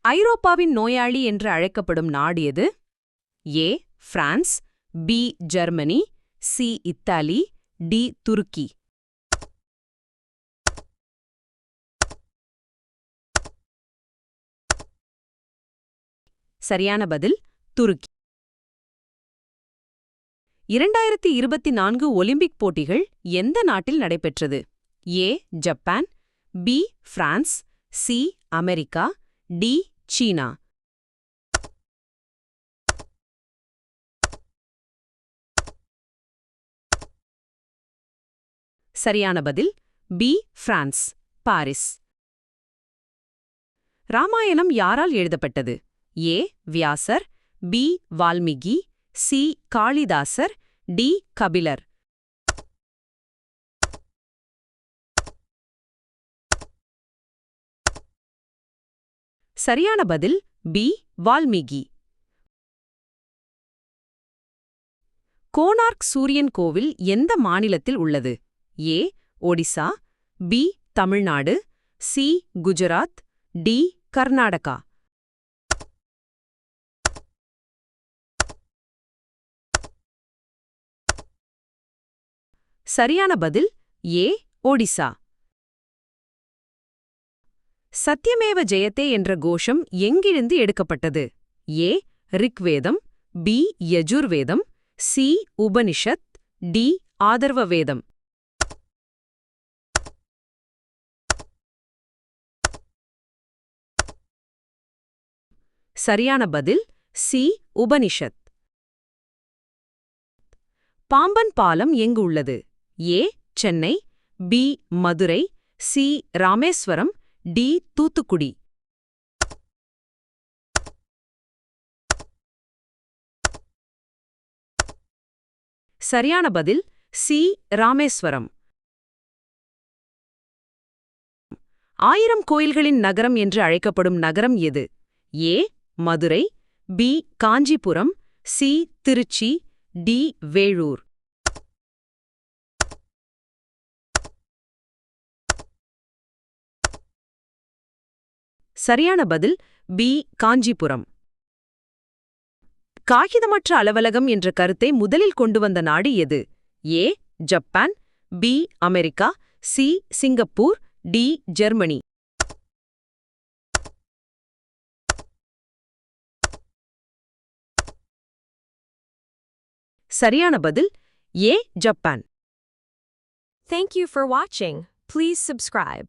ஐரோப்பாவின் நோயாளி என்று அழைக்கப்படும் நாடு எது? A France, B Germany, C Italy, D துருக்கி. சரியான பதில் துருக்கி. 2024 ஒலிம்பிக் போட்டிகள் எந்த நாட்டில் நடைபெற்றது? A Japan, B France, C America, D சீனா. சரியான பதில் பி பிரான்ஸ், பாரிஸ். ராமாயணம் யாரால் எழுதப்பட்டது? A Vyasar, B Valmiki, C Kalidasar, D Kapilar. சரியான பதில் பி வால்மீகி. கோனார்க் சூரியன் கோவில் எந்த மாநிலத்தில் உள்ளது? A Odisha, B Tamil Nadu, C Gujarat, D Karnataka. சரியான பதில் ஏ ஒடிசா. சத்யமேவ ஜெயதே என்ற கோஷம் எங்கிருந்து எடுக்கப்பட்டது? A Rigvedam, B Yajurvedam, C Upanishad, D Atharva Vedam. சரியான பதில் சி உபனிஷத். பாம்பன் பாலம் எங்கு உள்ளது? A Chennai, B Madurai, C Rameswaram, D Thoothukudi. சரியான பதில் சி ராமேஸ்வரம். 1000 கோயில்களின் நகரம் என்று அழைக்கப்படும் நகரம் எது? A Madurai, B Kanchipuram, C Trichy, D Velur. சரியான பதில் பி காஞ்சிபுரம். காகிதமற்ற அலுவலகம் என்ற கருத்தை முதலில் கொண்டு வந்த நாடு எது? A Japan, B America, C Singapore, D Germany. சரியான பதில் A Japan. Thank you for watching. Please subscribe.